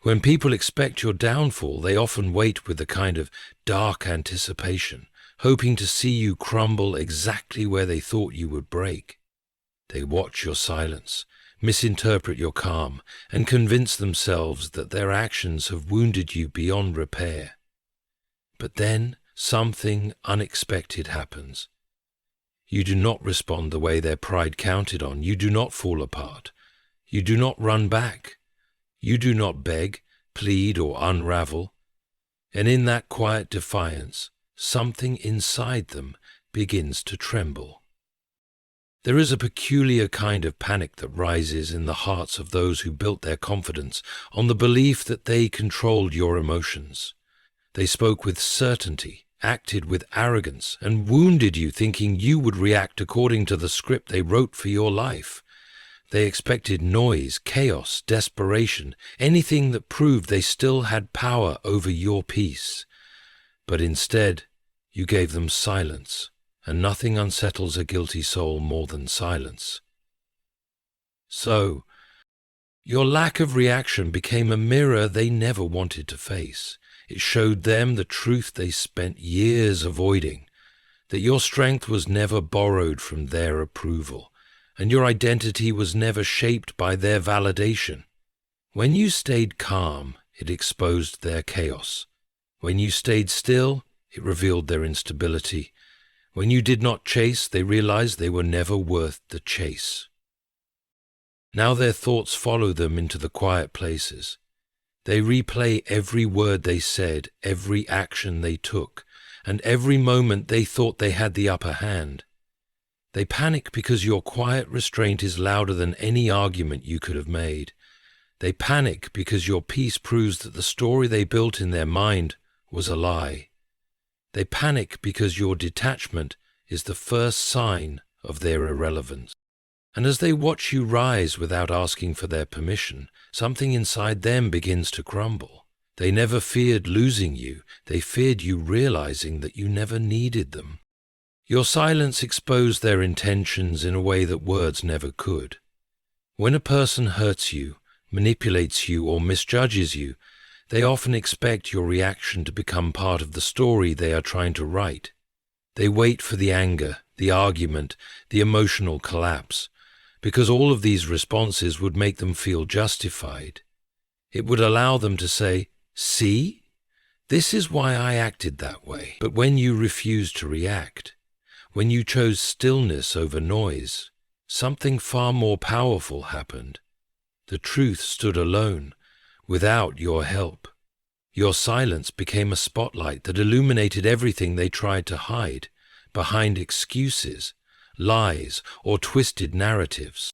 When people expect your downfall, they often wait with a kind of dark anticipation, hoping to see you crumble exactly where they thought you would break. They watch your silence, misinterpret your calm, and convince themselves that their actions have wounded you beyond repair. But then something unexpected happens. You do not respond the way their pride counted on. You do not fall apart. You do not run back. You do not beg, plead, or unravel. And in that quiet defiance, something inside them begins to tremble. There is a peculiar kind of panic that rises in the hearts of those who built their confidence on the belief that they controlled your emotions. They spoke with certainty, acted with arrogance, and wounded you thinking you would react according to the script they wrote for your life. They expected noise, chaos, desperation, anything that proved they still had power over your peace. But instead, you gave them silence, and nothing unsettles a guilty soul more than silence. So, your lack of reaction became a mirror they never wanted to face. It showed them the truth they spent years avoiding, that your strength was never borrowed from their approval, and your identity was never shaped by their validation. When you stayed calm, it exposed their chaos. When you stayed still, it revealed their instability. When you did not chase, they realized they were never worth the chase. Now their thoughts follow them into the quiet places. They replay every word they said, every action they took, and every moment they thought they had the upper hand. They panic because your quiet restraint is louder than any argument you could have made. They panic because your peace proves that the story they built in their mind was a lie. They panic because your detachment is the first sign of their irrelevance. And as they watch you rise without asking for their permission, something inside them begins to crumble. They never feared losing you. They feared you realizing that you never needed them. Your silence exposed their intentions in a way that words never could. When a person hurts you, manipulates you, or misjudges you, they often expect your reaction to become part of the story they are trying to write. They wait for the anger, the argument, the emotional collapse, because all of these responses would make them feel justified. It would allow them to say, "See? This is why I acted that way." But when you refused to react, when you chose stillness over noise, something far more powerful happened. The truth stood alone, without your help. Your silence became a spotlight that illuminated everything they tried to hide behind excuses, lies, or twisted narratives.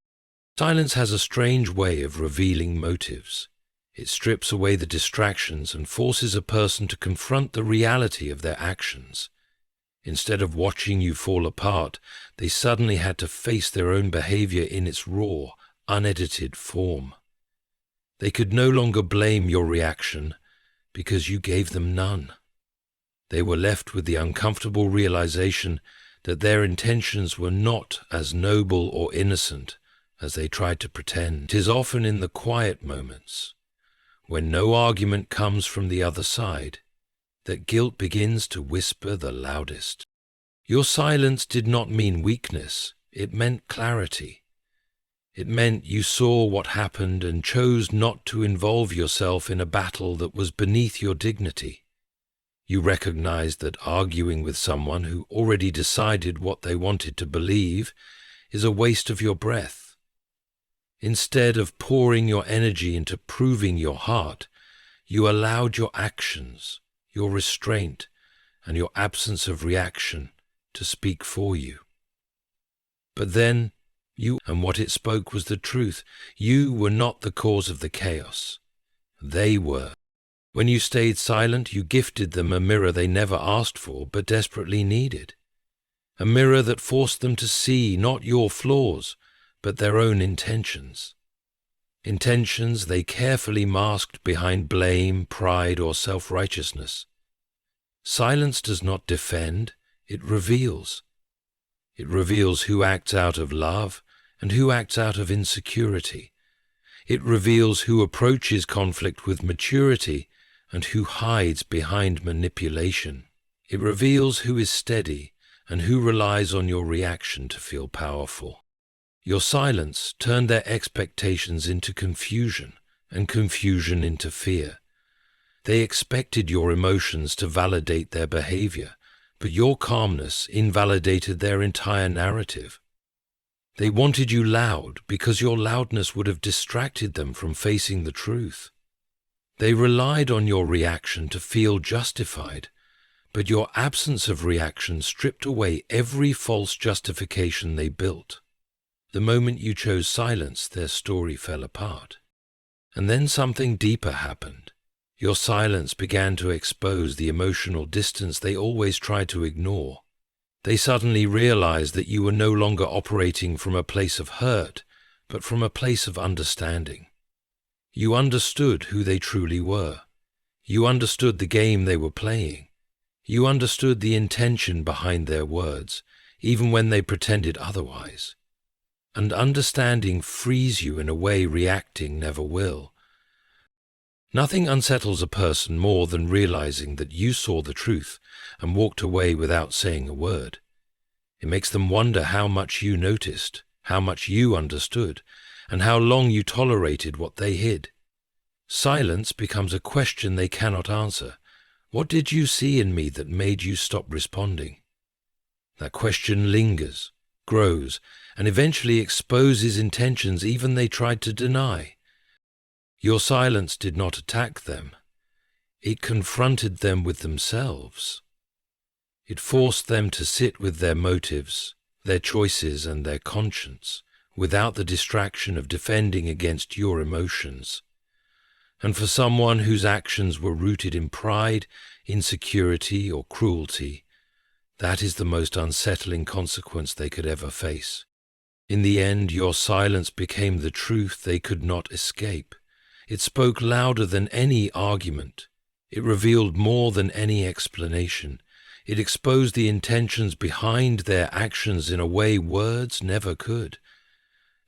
Silence has a strange way of revealing motives. It strips away the distractions and forces a person to confront the reality of their actions. Instead of watching you fall apart, they suddenly had to face their own behavior in its raw, unedited form. They could no longer blame your reaction because you gave them none. They were left with the uncomfortable realization that their intentions were not as noble or innocent as they tried to pretend. It is often in the quiet moments, when no argument comes from the other side, that guilt begins to whisper the loudest. Your silence did not mean weakness, it meant clarity. It meant you saw what happened and chose not to involve yourself in a battle that was beneath your dignity. You recognized that arguing with someone who already decided what they wanted to believe is a waste of your breath. Instead of pouring your energy into proving your heart, you allowed your actions, your restraint, and your absence of reaction to speak for you. But then, and what it spoke was the truth. You were not the cause of the chaos. They were. When you stayed silent, you gifted them a mirror they never asked for but desperately needed. A mirror that forced them to see not your flaws, but their own intentions. Intentions they carefully masked behind blame, pride, or self-righteousness. Silence does not defend, it reveals. It reveals who acts out of love and who acts out of insecurity. It reveals who approaches conflict with maturity and who hides behind manipulation. It reveals who is steady and who relies on your reaction to feel powerful. Your silence turned their expectations into confusion and confusion into fear. They expected your emotions to validate their behavior, but your calmness invalidated their entire narrative. They wanted you loud because your loudness would have distracted them from facing the truth. They relied on your reaction to feel justified, but your absence of reaction stripped away every false justification they built. The moment you chose silence, their story fell apart. And then something deeper happened. Your silence began to expose the emotional distance they always tried to ignore. They suddenly realized that you were no longer operating from a place of hurt, but from a place of understanding. You understood who they truly were. You understood the game they were playing. You understood the intention behind their words, even when they pretended otherwise. And understanding frees you in a way reacting never will. Nothing unsettles a person more than realizing that you saw the truth and walked away without saying a word. It makes them wonder how much you noticed, how much you understood, and how long you tolerated what they hid. Silence becomes a question they cannot answer. What did you see in me that made you stop responding? That question lingers, grows, and eventually exposes intentions even they tried to deny. Your silence did not attack them. It confronted them with themselves. It forced them to sit with their motives, their choices, and their conscience, without the distraction of defending against your emotions. And for someone whose actions were rooted in pride, insecurity, or cruelty, that is the most unsettling consequence they could ever face. In the end, your silence became the truth they could not escape. It spoke louder than any argument. It revealed more than any explanation. It exposed the intentions behind their actions in a way words never could.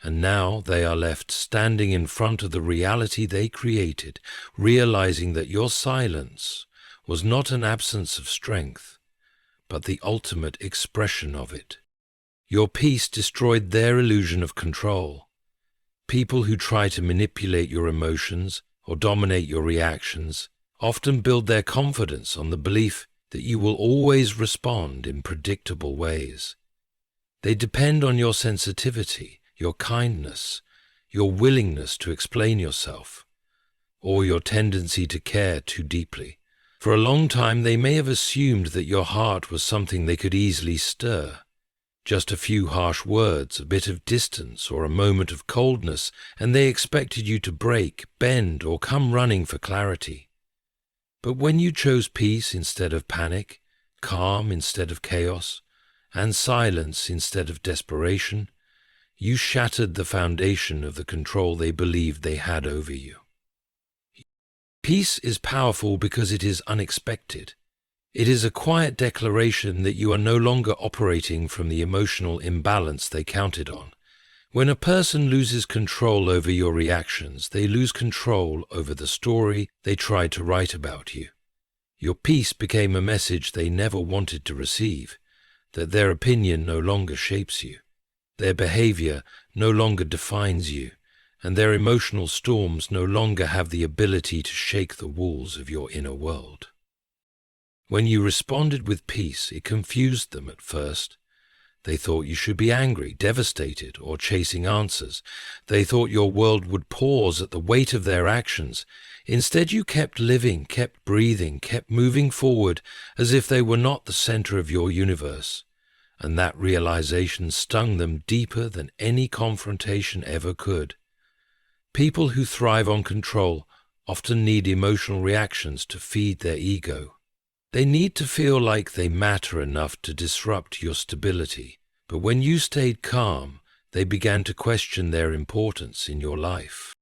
And now they are left standing in front of the reality they created, realizing that your silence was not an absence of strength, but the ultimate expression of it. Your peace destroyed their illusion of control. People who try to manipulate your emotions or dominate your reactions often build their confidence on the belief that you will always respond in predictable ways. They depend on your sensitivity, your kindness, your willingness to explain yourself, or your tendency to care too deeply. For a long time they may have assumed that your heart was something they could easily stir. Just a few harsh words, a bit of distance, or a moment of coldness, and they expected you to break, bend, or come running for clarity. But when you chose peace instead of panic, calm instead of chaos, and silence instead of desperation, you shattered the foundation of the control they believed they had over you. Peace is powerful because it is unexpected. It is a quiet declaration that you are no longer operating from the emotional imbalance they counted on. When a person loses control over your reactions, they lose control over the story they tried to write about you. Your peace became a message they never wanted to receive, that their opinion no longer shapes you, their behavior no longer defines you, and their emotional storms no longer have the ability to shake the walls of your inner world. When you responded with peace, it confused them at first. They thought you should be angry, devastated, or chasing answers. They thought your world would pause at the weight of their actions. Instead, you kept living, kept breathing, kept moving forward as if they were not the center of your universe. And that realization stung them deeper than any confrontation ever could. People who thrive on control often need emotional reactions to feed their ego. They need to feel like they matter enough to disrupt your stability, but when you stayed calm, they began to question their importance in your life.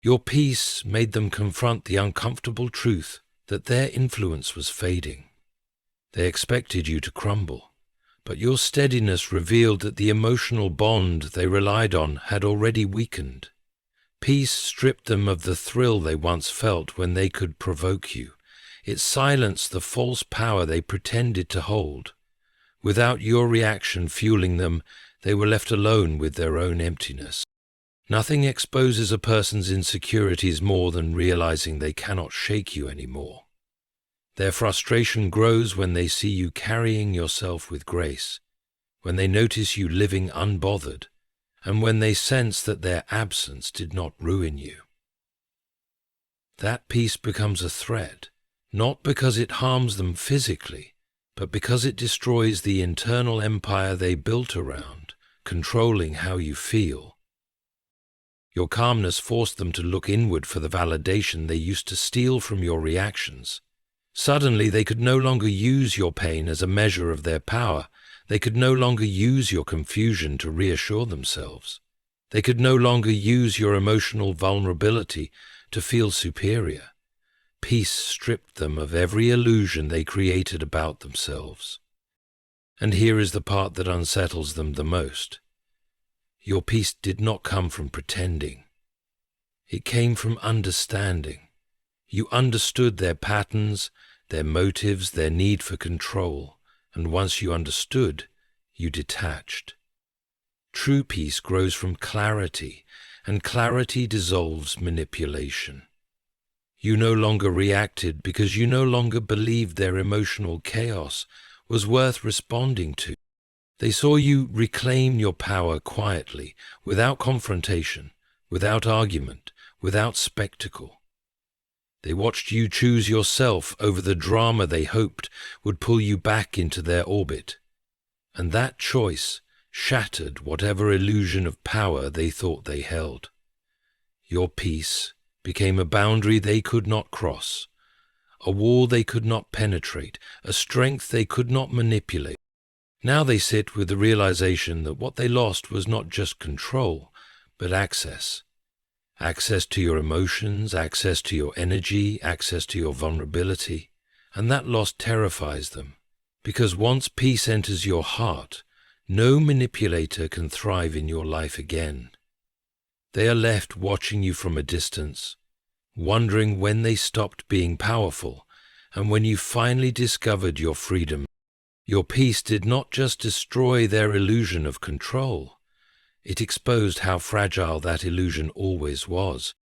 Your peace made them confront the uncomfortable truth that their influence was fading. They expected you to crumble, but your steadiness revealed that the emotional bond they relied on had already weakened. Peace stripped them of the thrill they once felt when they could provoke you. It silenced the false power they pretended to hold. Without your reaction fueling them, they were left alone with their own emptiness. Nothing exposes a person's insecurities more than realizing they cannot shake you anymore. Their frustration grows when they see you carrying yourself with grace, when they notice you living unbothered, and when they sense that their absence did not ruin you. That peace becomes a threat, not because it harms them physically, but because it destroys the internal empire they built around, controlling how you feel. Your calmness forced them to look inward for the validation they used to steal from your reactions. Suddenly, they could no longer use your pain as a measure of their power. They could no longer use your confusion to reassure themselves. They could no longer use your emotional vulnerability to feel superior. Peace stripped them of every illusion they created about themselves. And here is the part that unsettles them the most. Your peace did not come from pretending. It came from understanding. You understood their patterns, their motives, their need for control, and once you understood, you detached. True peace grows from clarity, and clarity dissolves manipulation. You no longer reacted because you no longer believed their emotional chaos was worth responding to. They saw you reclaim your power quietly, without confrontation, without argument, without spectacle. They watched you choose yourself over the drama they hoped would pull you back into their orbit. And that choice shattered whatever illusion of power they thought they held. Your peace became a boundary they could not cross, a wall they could not penetrate, a strength they could not manipulate. Now they sit with the realization that what they lost was not just control, but access. Access to your emotions, access to your energy, access to your vulnerability. And that loss terrifies them, because once peace enters your heart, no manipulator can thrive in your life again. They are left watching you from a distance, wondering when they stopped being powerful, and when you finally discovered your freedom. Your peace did not just destroy their illusion of control, it exposed how fragile that illusion always was.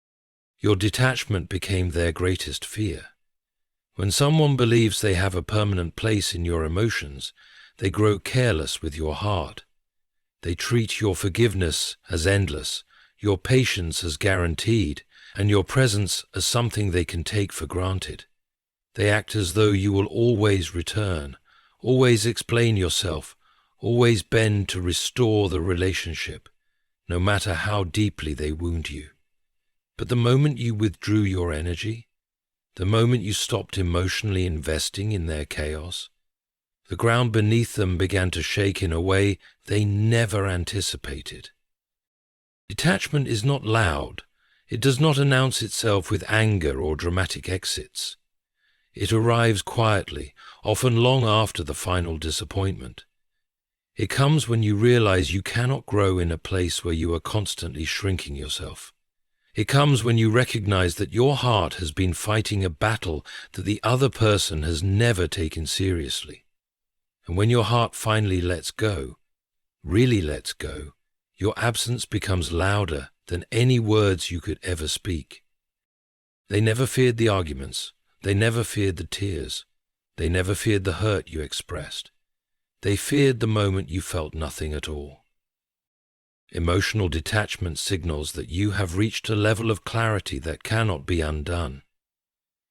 Your detachment became their greatest fear. When someone believes they have a permanent place in your emotions, they grow careless with your heart. They treat your forgiveness as endless, your patience as guaranteed, and your presence as something they can take for granted. They act as though you will always return, always explain yourself, always bend to restore the relationship, no matter how deeply they wound you. But the moment you withdrew your energy, the moment you stopped emotionally investing in their chaos, the ground beneath them began to shake in a way they never anticipated. Detachment is not loud. It does not announce itself with anger or dramatic exits. It arrives quietly, often long after the final disappointment. It comes when you realize you cannot grow in a place where you are constantly shrinking yourself. It comes when you recognize that your heart has been fighting a battle that the other person has never taken seriously. And when your heart finally lets go, really lets go, your absence becomes louder than any words you could ever speak. They never feared the arguments. They never feared the tears. They never feared the hurt you expressed. They feared the moment you felt nothing at all. Emotional detachment signals that you have reached a level of clarity that cannot be undone.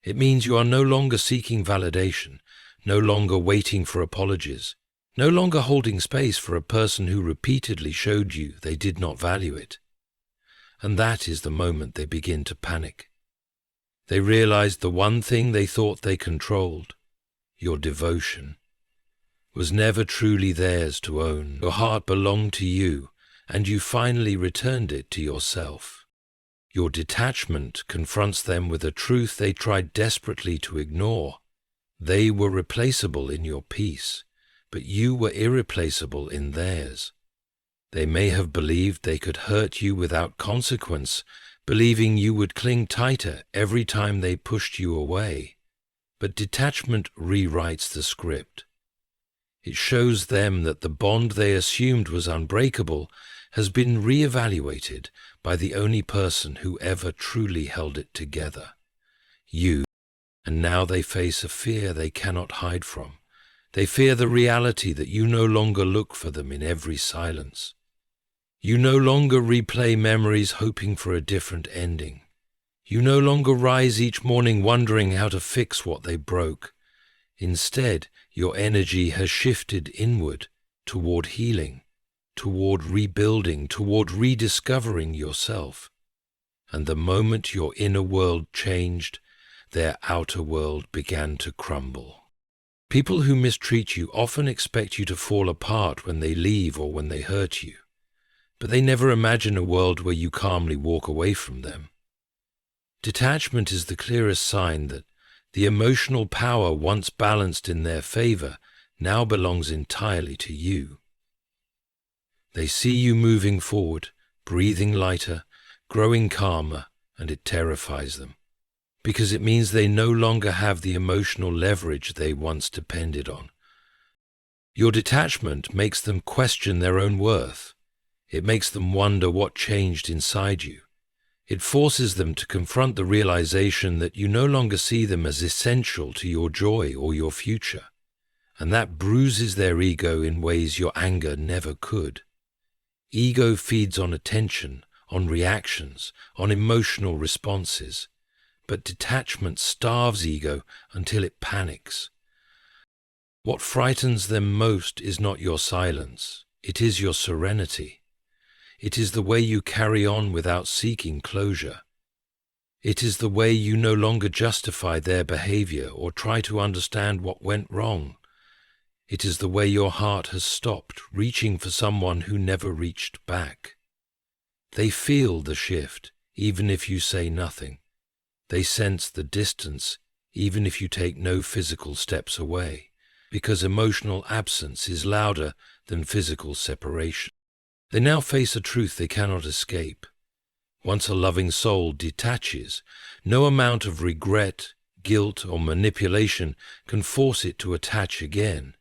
It means you are no longer seeking validation, no longer waiting for apologies, no longer holding space for a person who repeatedly showed you they did not value it. And that is the moment they begin to panic. They realize the one thing they thought they controlled, your devotion, was never truly theirs to own. Your heart belonged to you, and you finally returned it to yourself. Your detachment confronts them with a truth they tried desperately to ignore. They were replaceable in your peace, but you were irreplaceable in theirs. They may have believed they could hurt you without consequence, believing you would cling tighter every time they pushed you away. But detachment rewrites the script. It shows them that the bond they assumed was unbreakable has been re-evaluated by the only person who ever truly held it together, you. And now they face a fear they cannot hide from. They fear the reality that you no longer look for them in every silence. You no longer replay memories hoping for a different ending. You no longer rise each morning wondering how to fix what they broke. Instead, your energy has shifted inward, toward healing, toward rebuilding, toward rediscovering yourself. And the moment your inner world changed, their outer world began to crumble. People who mistreat you often expect you to fall apart when they leave or when they hurt you, but they never imagine a world where you calmly walk away from them. Detachment is the clearest sign that the emotional power once balanced in their favor now belongs entirely to you. They see you moving forward, breathing lighter, growing calmer, and it terrifies them, because it means they no longer have the emotional leverage they once depended on. Your detachment makes them question their own worth. It makes them wonder what changed inside you. It forces them to confront the realization that you no longer see them as essential to your joy or your future, and that bruises their ego in ways your anger never could. Ego feeds on attention, on reactions, on emotional responses, but detachment starves ego until it panics. What frightens them most is not your silence, it is your serenity. It is the way you carry on without seeking closure. It is the way you no longer justify their behavior or try to understand what went wrong. It is the way your heart has stopped reaching for someone who never reached back. They feel the shift, even if you say nothing. They sense the distance, even if you take no physical steps away, because emotional absence is louder than physical separation. They now face a truth they cannot escape. Once a loving soul detaches, no amount of regret, guilt, or manipulation can force it to attach again.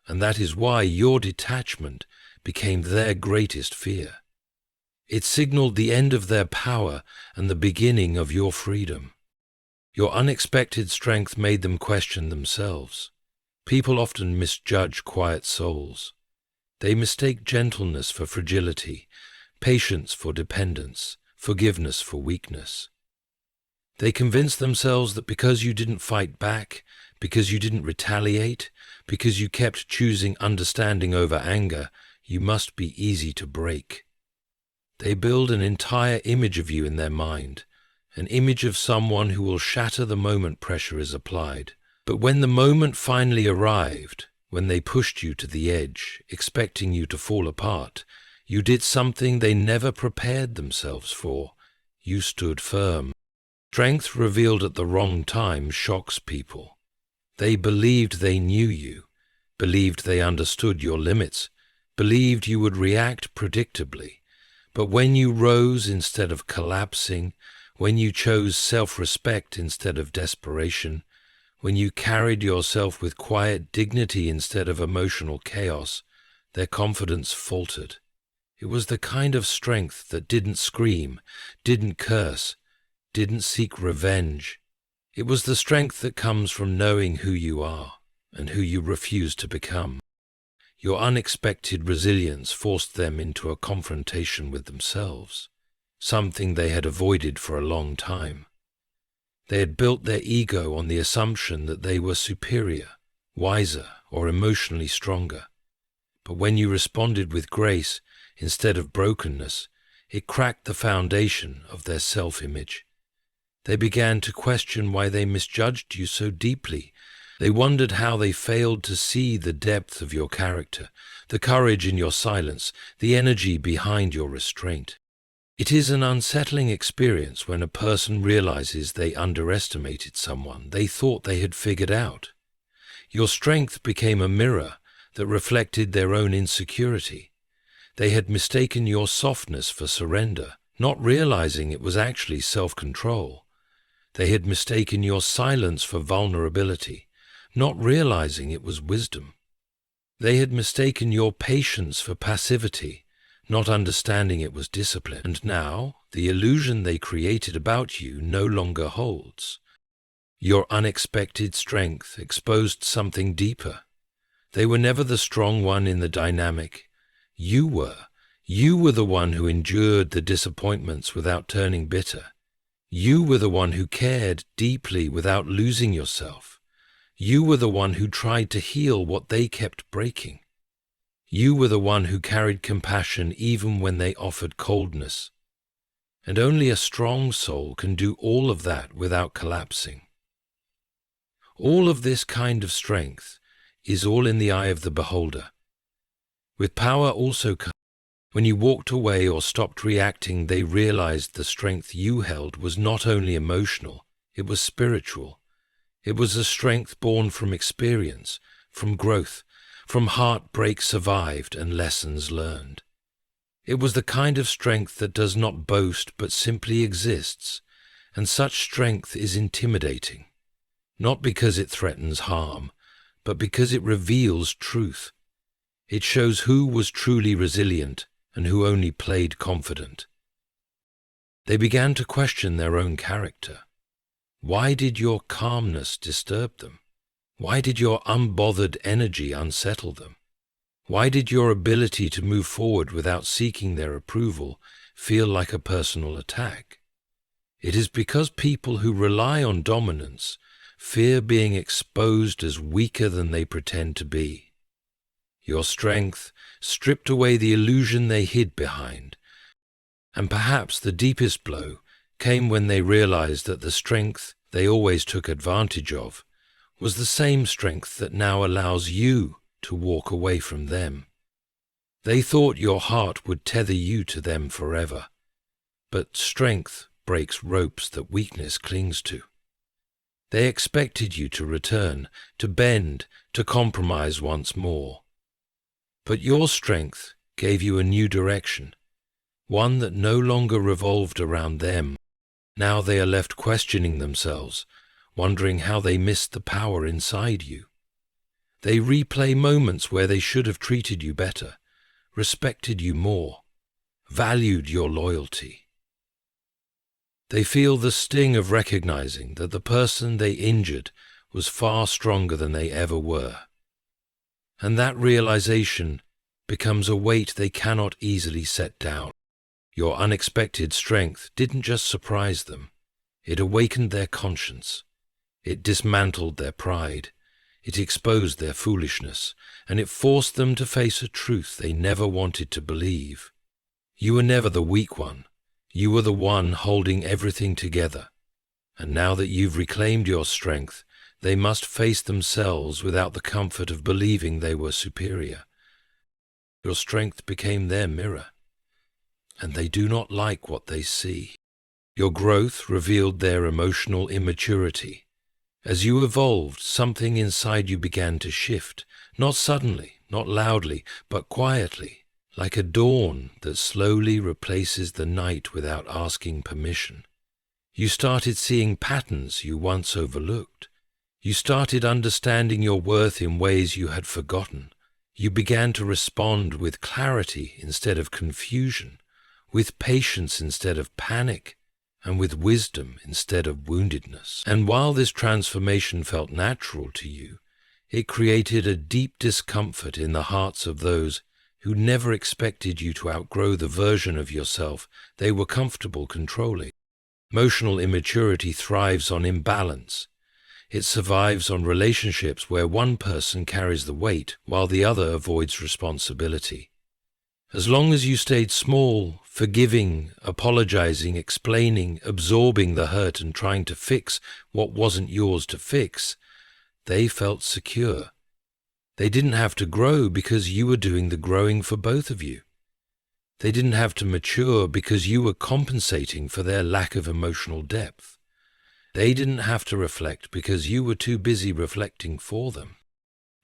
And that is why your detachment became their greatest fear. It signaled the end of their power and the beginning of your freedom. Your unexpected strength made them question themselves. People often misjudge quiet souls. They mistake gentleness for fragility, patience for dependence, forgiveness for weakness. They convince themselves that because you didn't fight back, because you didn't retaliate, because you kept choosing understanding over anger, you must be easy to break. They build an entire image of you in their mind, an image of someone who will shatter the moment pressure is applied. But when the moment finally arrived, when they pushed you to the edge, expecting you to fall apart, you did something they never prepared themselves for. You stood firm. Strength revealed at the wrong time shocks people. They believed they knew you, believed they understood your limits, believed you would react predictably. But when you rose instead of collapsing, when you chose self-respect instead of desperation, when you carried yourself with quiet dignity instead of emotional chaos, their confidence faltered. It was the kind of strength that didn't scream, didn't curse, didn't seek revenge. It was the strength that comes from knowing who you are and who you refuse to become. Your unexpected resilience forced them into a confrontation with themselves, something they had avoided for a long time. They had built their ego on the assumption that they were superior, wiser, or emotionally stronger. But when you responded with grace instead of brokenness, it cracked the foundation of their self-image. They began to question why they misjudged you so deeply. They wondered how they failed to see the depth of your character, the courage in your silence, the energy behind your restraint. It is an unsettling experience when a person realizes they underestimated someone they thought they had figured out. Your strength became a mirror that reflected their own insecurity. They had mistaken your softness for surrender, not realizing it was actually self-control. They had mistaken your silence for vulnerability, not realizing it was wisdom. They had mistaken your patience for passivity, not understanding it was discipline. And now, the illusion they created about you no longer holds. Your unexpected strength exposed something deeper. They were never the strong one in the dynamic. You were. You were the one who endured the disappointments without turning bitter. You were the one who cared deeply without losing yourself. You were the one who tried to heal what they kept breaking. You were the one who carried compassion even when they offered coldness. And only a strong soul can do all of that without collapsing. All of this kind of strength is all in the eye of the beholder. With power also comes, when you walked away or stopped reacting, they realized the strength you held was not only emotional, it was spiritual. It was a strength born from experience, from growth, from heartbreak survived and lessons learned. It was the kind of strength that does not boast but simply exists, and such strength is intimidating, not because it threatens harm, but because it reveals truth. It shows who was truly resilient and who only played confident. They began to question their own character. Why did your calmness disturb them? Why did your unbothered energy unsettle them? Why did your ability to move forward without seeking their approval feel like a personal attack? It is because people who rely on dominance fear being exposed as weaker than they pretend to be. Your strength stripped away the illusion they hid behind, and perhaps the deepest blow came when they realized that the strength they always took advantage of was the same strength that now allows you to walk away from them. They thought your heart would tether you to them forever, but strength breaks ropes that weakness clings to. They expected you to return, to bend, to compromise once more. But your strength gave you a new direction, one that no longer revolved around them. Now they are left questioning themselves, wondering how they missed the power inside you. They replay moments where they should have treated you better, respected you more, valued your loyalty. They feel the sting of recognizing that the person they injured was far stronger than they ever were. And that realization becomes a weight they cannot easily set down. Your unexpected strength didn't just surprise them, it awakened their conscience. It dismantled their pride, it exposed their foolishness, and it forced them to face a truth they never wanted to believe. You were never the weak one, you were the one holding everything together. And now that you've reclaimed your strength, they must face themselves without the comfort of believing they were superior. Your strength became their mirror, and they do not like what they see. Your growth revealed their emotional immaturity. As you evolved, something inside you began to shift, not suddenly, not loudly, but quietly, like a dawn that slowly replaces the night without asking permission. You started seeing patterns you once overlooked. You started understanding your worth in ways you had forgotten. You began to respond with clarity instead of confusion, with patience instead of panic, and with wisdom instead of woundedness. And while this transformation felt natural to you, it created a deep discomfort in the hearts of those who never expected you to outgrow the version of yourself they were comfortable controlling. Emotional immaturity thrives on imbalance. It survives on relationships where one person carries the weight while the other avoids responsibility. As long as you stayed small, forgiving, apologizing, explaining, absorbing the hurt and trying to fix what wasn't yours to fix, they felt secure. They didn't have to grow because you were doing the growing for both of you. They didn't have to mature because you were compensating for their lack of emotional depth. They didn't have to reflect because you were too busy reflecting for them.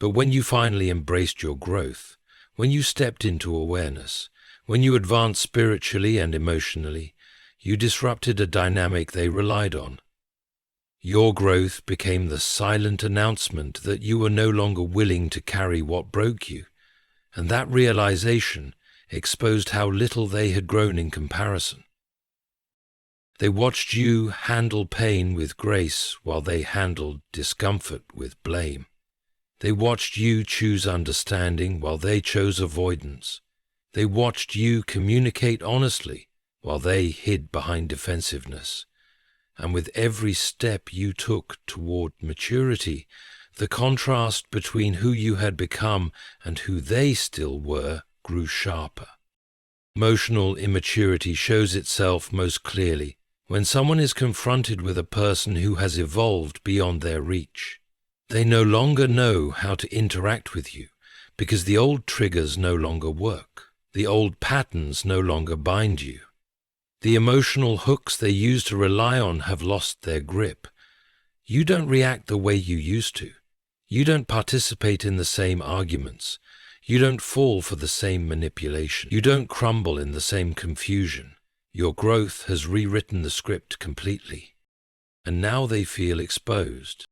But when you finally embraced your growth, when you stepped into awareness, when you advanced spiritually and emotionally, You disrupted a dynamic they relied on. Your growth became the silent announcement that you were no longer willing to carry what broke you, and that realization exposed how little they had grown in comparison. They watched you handle pain with grace while they handled discomfort with blame. They watched you choose understanding while they chose avoidance. They watched you communicate honestly while they hid behind defensiveness. And with every step you took toward maturity, the contrast between who you had become and who they still were grew sharper. Emotional immaturity shows itself most clearly when someone is confronted with a person who has evolved beyond their reach. They no longer know how to interact with you because the old triggers no longer work. The old patterns no longer bind you. The emotional hooks they used to rely on have lost their grip. You don't react the way you used to. You don't participate in the same arguments. You don't fall for the same manipulation. You don't crumble in the same confusion. Your growth has rewritten the script completely. And now they feel exposed.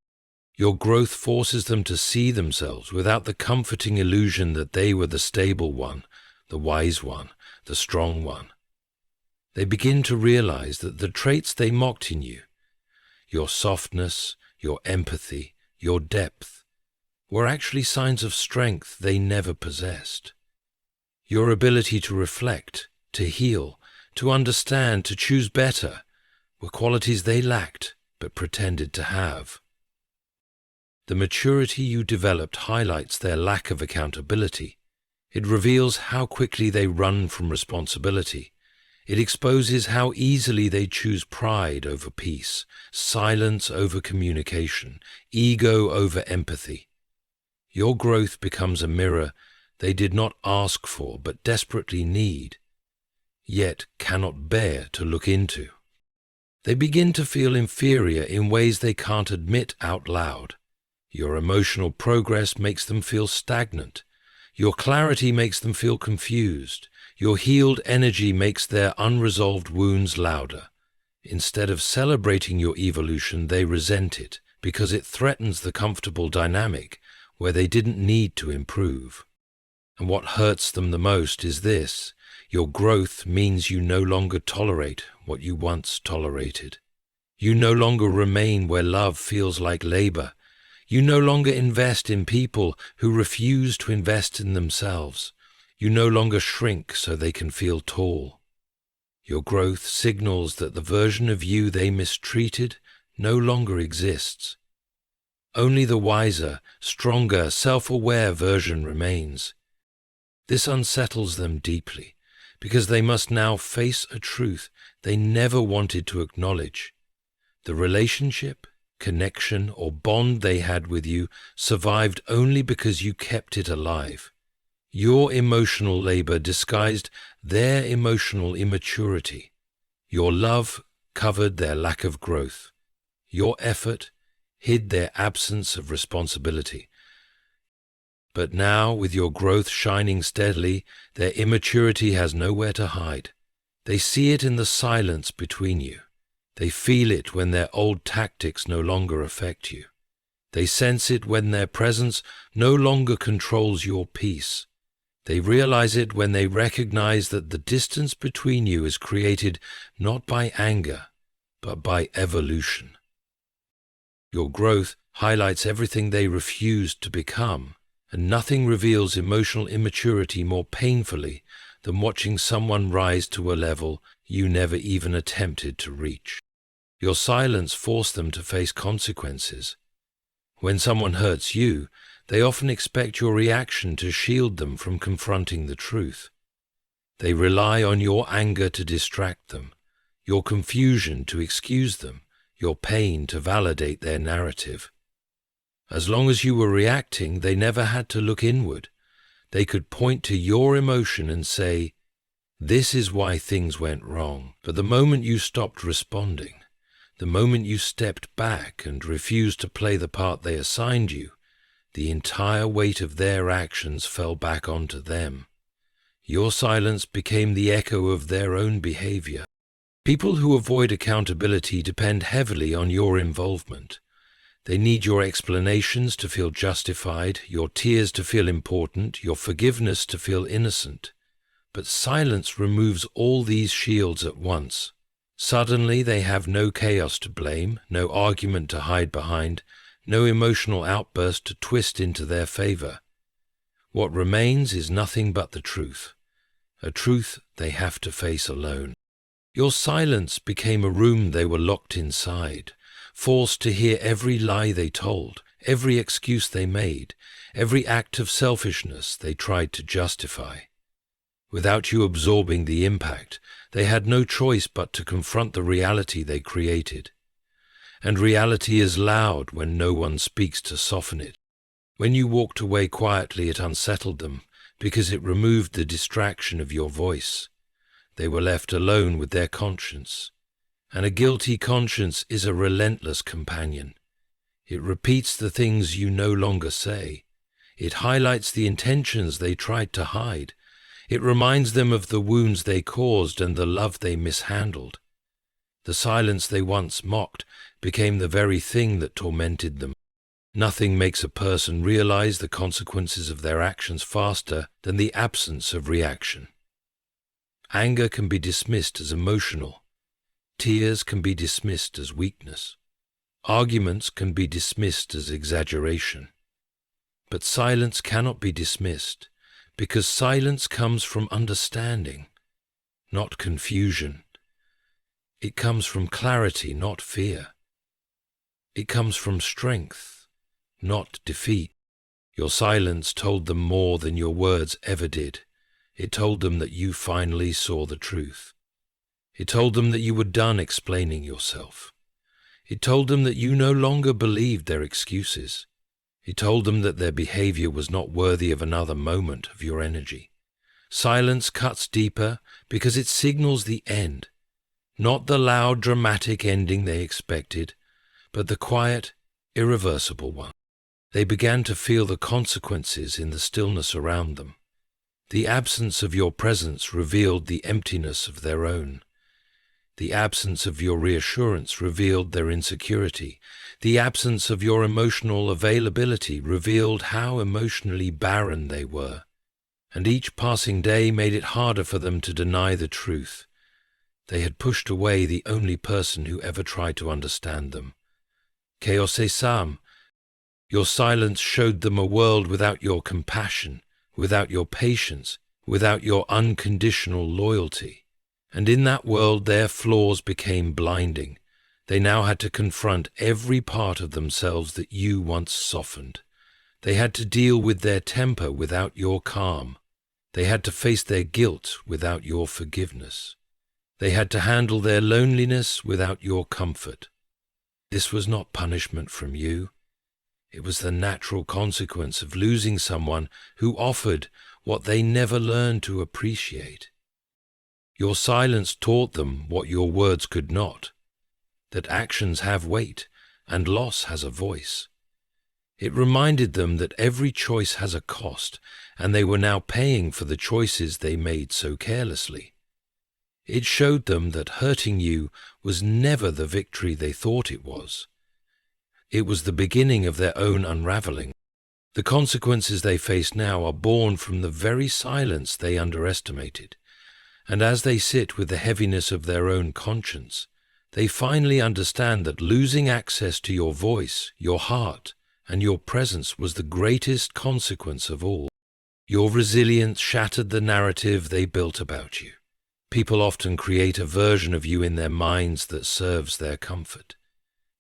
Your growth forces them to see themselves without the comforting illusion that they were the stable one, the wise one, the strong one. They begin to realize that the traits they mocked in you, your softness, your empathy, your depth, were actually signs of strength they never possessed. Your ability to reflect, to heal, to understand, to choose better, were qualities they lacked but pretended to have. The maturity you developed highlights their lack of accountability. It reveals how quickly they run from responsibility. It exposes how easily they choose pride over peace, silence over communication, ego over empathy. Your growth becomes a mirror they did not ask for but desperately need, yet cannot bear to look into. They begin to feel inferior in ways they can't admit out loud. Your emotional progress makes them feel stagnant. Your clarity makes them feel confused. Your healed energy makes their unresolved wounds louder. Instead of celebrating your evolution, they resent it because it threatens the comfortable dynamic where they didn't need to improve. And what hurts them the most is this: your growth means you no longer tolerate what you once tolerated. You no longer remain where love feels like labor. You no longer invest in people who refuse to invest in themselves. You no longer shrink so they can feel tall. Your growth signals that the version of you they mistreated no longer exists. Only the wiser, stronger, self-aware version remains. This unsettles them deeply, because they must now face a truth they never wanted to acknowledge. The relationship, connection, or bond they had with you survived only because you kept it alive. Your emotional labor disguised their emotional immaturity. Your love covered their lack of growth. Your effort hid their absence of responsibility. But now, with your growth shining steadily, their immaturity has nowhere to hide. They see it in the silence between you. They feel it when their old tactics no longer affect you. They sense it when their presence no longer controls your peace. They realize it when they recognize that the distance between you is created not by anger, but by evolution. Your growth highlights everything they refused to become, and nothing reveals emotional immaturity more painfully than watching someone rise to a level you never even attempted to reach. Your silence forced them to face consequences. When someone hurts you, they often expect your reaction to shield them from confronting the truth. They rely on your anger to distract them, your confusion to excuse them, your pain to validate their narrative. As long as you were reacting, they never had to look inward. They could point to your emotion and say, "This is why things went wrong." But the moment you stopped responding, the moment you stepped back and refused to play the part they assigned you, the entire weight of their actions fell back onto them. Your silence became the echo of their own behavior. People who avoid accountability depend heavily on your involvement. They need your explanations to feel justified, your tears to feel important, your forgiveness to feel innocent. But silence removes all these shields at once. Suddenly they have no chaos to blame, no argument to hide behind, no emotional outburst to twist into their favor. What remains is nothing but the truth, a truth they have to face alone. Your silence became a room they were locked inside, forced to hear every lie they told, every excuse they made, every act of selfishness they tried to justify. Without you absorbing the impact, they had no choice but to confront the reality they created. And reality is loud when no one speaks to soften it. When you walked away quietly, it unsettled them, because it removed the distraction of your voice. They were left alone with their conscience. And a guilty conscience is a relentless companion. It repeats the things you no longer say. It highlights the intentions they tried to hide. It reminds them of the wounds they caused and the love they mishandled. The silence they once mocked became the very thing that tormented them. Nothing makes a person realize the consequences of their actions faster than the absence of reaction. Anger can be dismissed as emotional. Tears can be dismissed as weakness. Arguments can be dismissed as exaggeration. But silence cannot be dismissed, because silence comes from understanding, not confusion. It comes from clarity, not fear. It comes from strength, not defeat. Your silence told them more than your words ever did. It told them that you finally saw the truth. It told them that you were done explaining yourself. It told them that you no longer believed their excuses. It told them that their behavior was not worthy of another moment of your energy. Silence cuts deeper because it signals the end, not the loud, dramatic ending they expected, but the quiet, irreversible one. They began to feel the consequences in the stillness around them. The absence of your presence revealed the emptiness of their own. The absence of your reassurance revealed their insecurity. The absence of your emotional availability revealed how emotionally barren they were. And each passing day made it harder for them to deny the truth. They had pushed away the only person who ever tried to understand them. Keosesam, your silence showed them a world without your compassion, without your patience, without your unconditional loyalty. And in that world their flaws became blinding. They now had to confront every part of themselves that you once softened. They had to deal with their temper without your calm. They had to face their guilt without your forgiveness. They had to handle their loneliness without your comfort. This was not punishment from you. It was the natural consequence of losing someone who offered what they never learned to appreciate. Your silence taught them what your words could not, that actions have weight and loss has a voice. It reminded them that every choice has a cost, and they were now paying for the choices they made so carelessly. It showed them that hurting you was never the victory they thought it was. It was the beginning of their own unraveling. The consequences they face now are born from the very silence they underestimated. And as they sit with the heaviness of their own conscience, they finally understand that losing access to your voice, your heart, and your presence was the greatest consequence of all. Your resilience shattered the narrative they built about you. People often create a version of you in their minds that serves their comfort.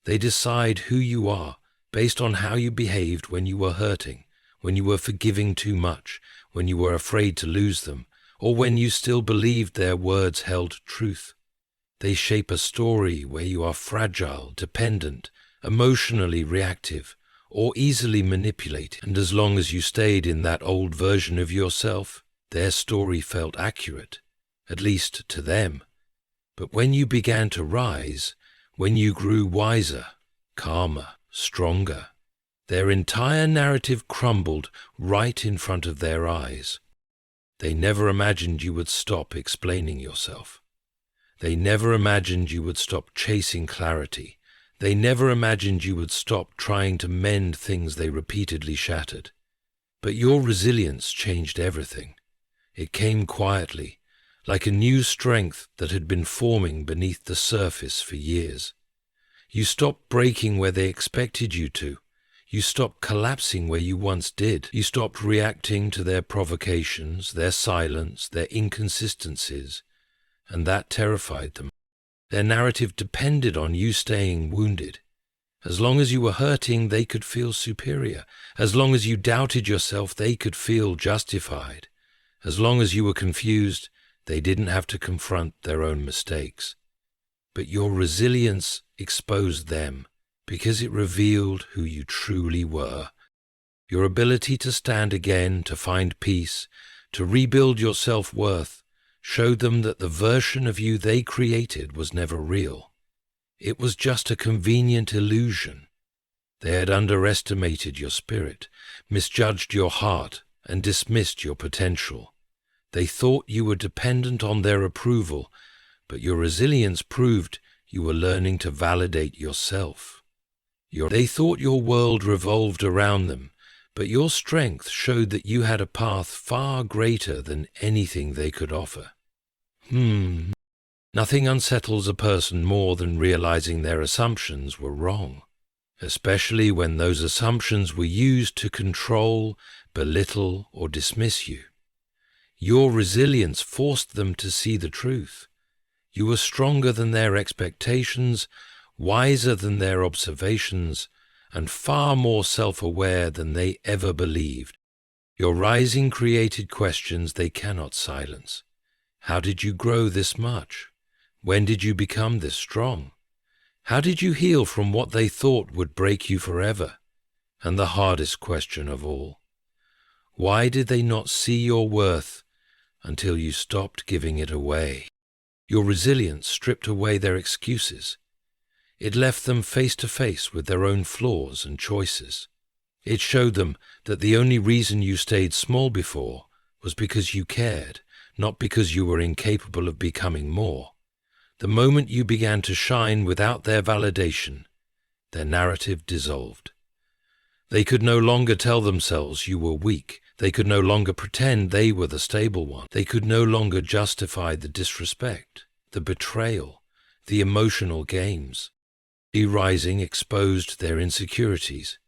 They decide who you are based on how you behaved when you were hurting, when you were forgiving too much, when you were afraid to lose them, or when you still believed their words held truth. They shape a story where you are fragile, dependent, emotionally reactive, or easily manipulated. And as long as you stayed in that old version of yourself, their story felt accurate, at least to them. But when you began to rise, when you grew wiser, calmer, stronger, their entire narrative crumbled right in front of their eyes. They never imagined you would stop explaining yourself. They never imagined you would stop chasing clarity. They never imagined you would stop trying to mend things they repeatedly shattered. But your resilience changed everything. It came quietly, like a new strength that had been forming beneath the surface for years. You stopped breaking where they expected you to. You stopped collapsing where you once did. You stopped reacting to their provocations, their silence, their inconsistencies, and that terrified them. Their narrative depended on you staying wounded. As long as you were hurting, they could feel superior. As long as you doubted yourself, they could feel justified. As long as you were confused, they didn't have to confront their own mistakes. But your resilience exposed them because it revealed who you truly were. Your ability to stand again, to find peace, to rebuild your self-worth, showed them that the version of you they created was never real. It was just a convenient illusion. They had underestimated your spirit, misjudged your heart, and dismissed your potential. They thought you were dependent on their approval, but your resilience proved you were learning to validate yourself. They thought your world revolved around them, but your strength showed that you had a path far greater than anything they could offer. Nothing unsettles a person more than realizing their assumptions were wrong, especially when those assumptions were used to control, belittle, or dismiss you. Your resilience forced them to see the truth. You were stronger than their expectations, wiser than their observations, and far more self-aware than they ever believed. Your rising created questions they cannot silence. How did you grow this much? When did you become this strong? How did you heal from what they thought would break you forever? And the hardest question of all, why did they not see your worth until you stopped giving it away? Your resilience stripped away their excuses. It left them face to face with their own flaws and choices. It showed them that the only reason you stayed small before was because you cared, not because you were incapable of becoming more. The moment you began to shine without their validation, their narrative dissolved. They could no longer tell themselves you were weak. They could no longer pretend they were the stable one. They could no longer justify the disrespect, the betrayal, the emotional games. Rising exposed their insecurities.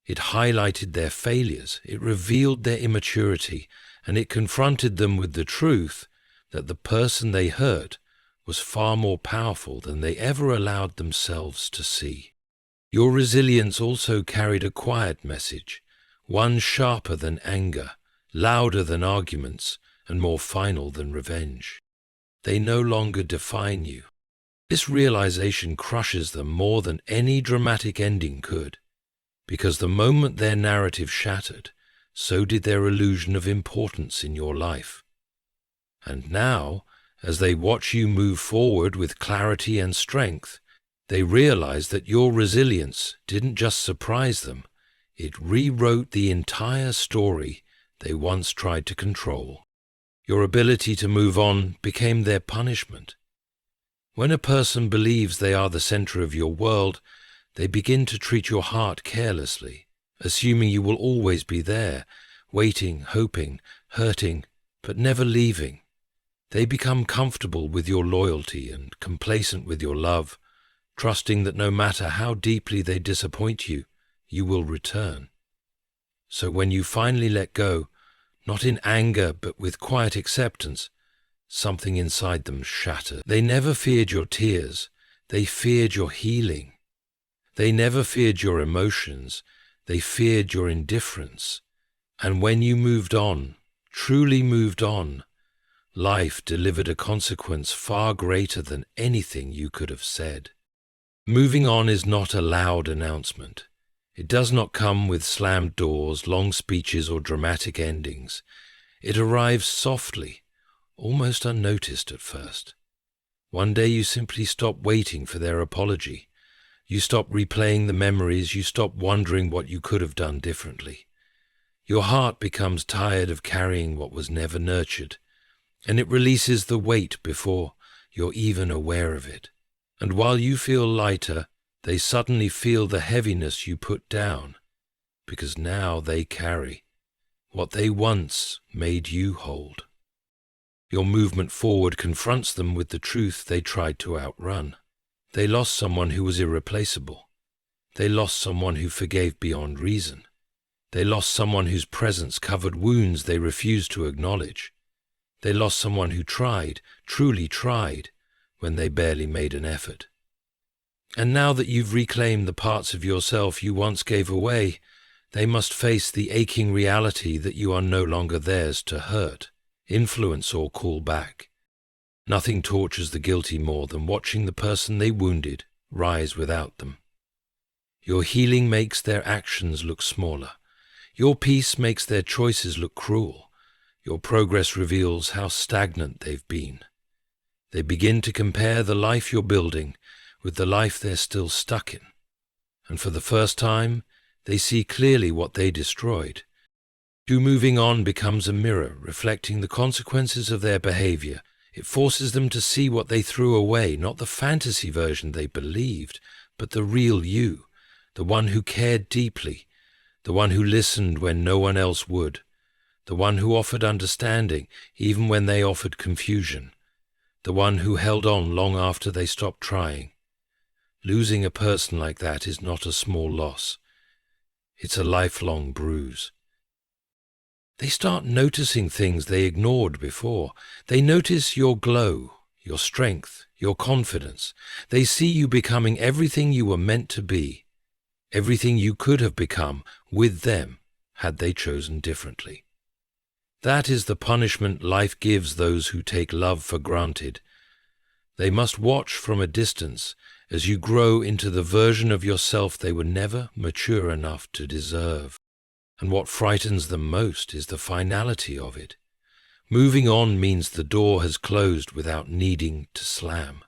It highlighted their failures, it revealed their immaturity, and it confronted them with the truth that the person they hurt was far more powerful than they ever allowed themselves to see. Your resilience also carried a quiet message, one sharper than anger, louder than arguments, and more final than revenge. They no longer define you. This realization crushes them more than any dramatic ending could, because the moment their narrative shattered, so did their illusion of importance in your life. And now, as they watch you move forward with clarity and strength, they realize that your resilience didn't just surprise them, it rewrote the entire story they once tried to control. Your ability to move on became their punishment. When a person believes they are the center of your world, they begin to treat your heart carelessly, assuming you will always be there, waiting, hoping, hurting, but never leaving. They become comfortable with your loyalty and complacent with your love, trusting that no matter how deeply they disappoint you, you will return. So when you finally let go, not in anger but with quiet acceptance, something inside them shattered. They never feared your tears, they feared your healing. They never feared your emotions, they feared your indifference. And when you moved on, truly moved on, life delivered a consequence far greater than anything you could have said. Moving on is not a loud announcement. It does not come with slammed doors, long speeches, or dramatic endings. It arrives softly, almost unnoticed at first. One day you simply stop waiting for their apology. You stop replaying the memories, you stop wondering what you could have done differently. Your heart becomes tired of carrying what was never nurtured, and it releases the weight before you're even aware of it. And while you feel lighter, they suddenly feel the heaviness you put down, because now they carry what they once made you hold. Your movement forward confronts them with the truth they tried to outrun. They lost someone who was irreplaceable. They lost someone who forgave beyond reason. They lost someone whose presence covered wounds they refused to acknowledge. They lost someone who tried, truly tried, when they barely made an effort. And now that you've reclaimed the parts of yourself you once gave away, they must face the aching reality that you are no longer theirs to hurt, influence, or call back. Nothing tortures the guilty more than watching the person they wounded rise without them. Your healing makes their actions look smaller. Your peace makes their choices look cruel. Your progress reveals how stagnant they've been. They begin to compare the life you're building with the life they're still stuck in. And for the first time, they see clearly what they destroyed. You moving on becomes a mirror reflecting the consequences of their behavior. It forces them to see what they threw away, not the fantasy version they believed, but the real you, the one who cared deeply, the one who listened when no one else would, the one who offered understanding even when they offered confusion, the one who held on long after they stopped trying. Losing a person like that is not a small loss. It's a lifelong bruise. They start noticing things they ignored before. They notice your glow, your strength, your confidence. They see you becoming everything you were meant to be, everything you could have become with them had they chosen differently. That is the punishment life gives those who take love for granted. They must watch from a distance as you grow into the version of yourself they were never mature enough to deserve. And what frightens them most is the finality of it. Moving on means the door has closed without needing to slam.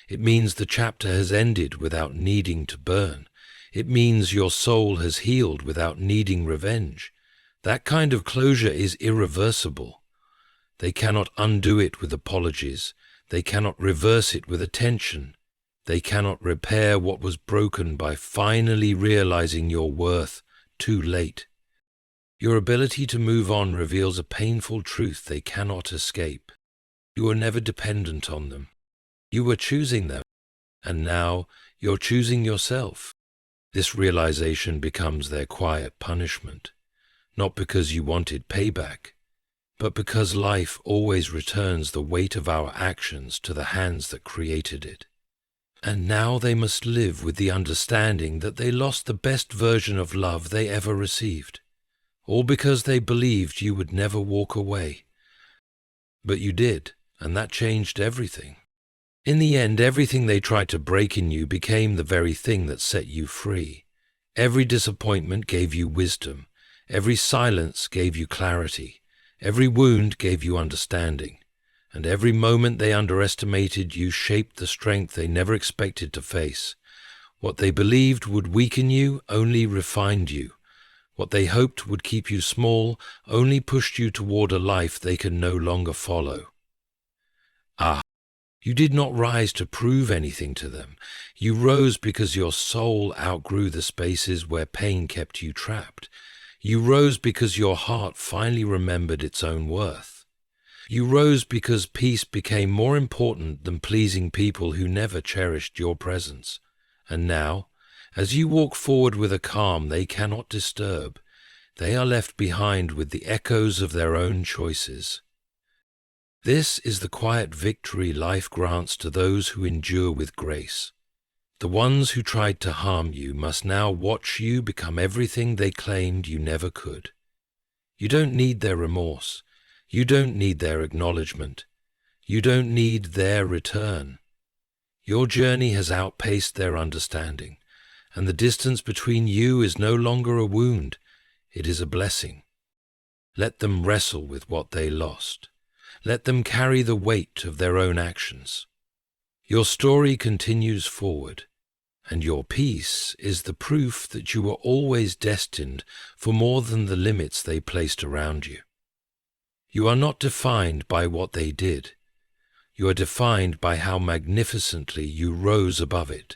It means the chapter has ended without needing to burn. It means your soul has healed without needing revenge. That kind of closure is irreversible. They cannot undo it with apologies. They cannot reverse it with attention. They cannot repair what was broken by finally realizing your worth too late. Your ability to move on reveals a painful truth they cannot escape. You were never dependent on them. You were choosing them, and now you're choosing yourself. This realization becomes their quiet punishment, not because you wanted payback, but because life always returns the weight of our actions to the hands that created it. And now they must live with the understanding that they lost the best version of love they ever received. All because they believed you would never walk away. But you did, and that changed everything. In the end, everything they tried to break in you became the very thing that set you free. Every disappointment gave you wisdom. Every silence gave you clarity. Every wound gave you understanding. And every moment they underestimated you shaped the strength they never expected to face. What they believed would weaken you only refined you. What they hoped would keep you small only pushed you toward a life they can no longer follow. You did not rise to prove anything to them. You rose because your soul outgrew the spaces where pain kept you trapped. You rose because your heart finally remembered its own worth. You rose because peace became more important than pleasing people who never cherished your presence. And now, as you walk forward with a calm they cannot disturb, they are left behind with the echoes of their own choices. This is the quiet victory life grants to those who endure with grace. The ones who tried to harm you must now watch you become everything they claimed you never could. You don't need their remorse. You don't need their acknowledgement. You don't need their return. Your journey has outpaced their understanding, and the distance between you is no longer a wound, it is a blessing. Let them wrestle with what they lost. Let them carry the weight of their own actions. Your story continues forward, and your peace is the proof that you were always destined for more than the limits they placed around you. You are not defined by what they did. You are defined by how magnificently you rose above it.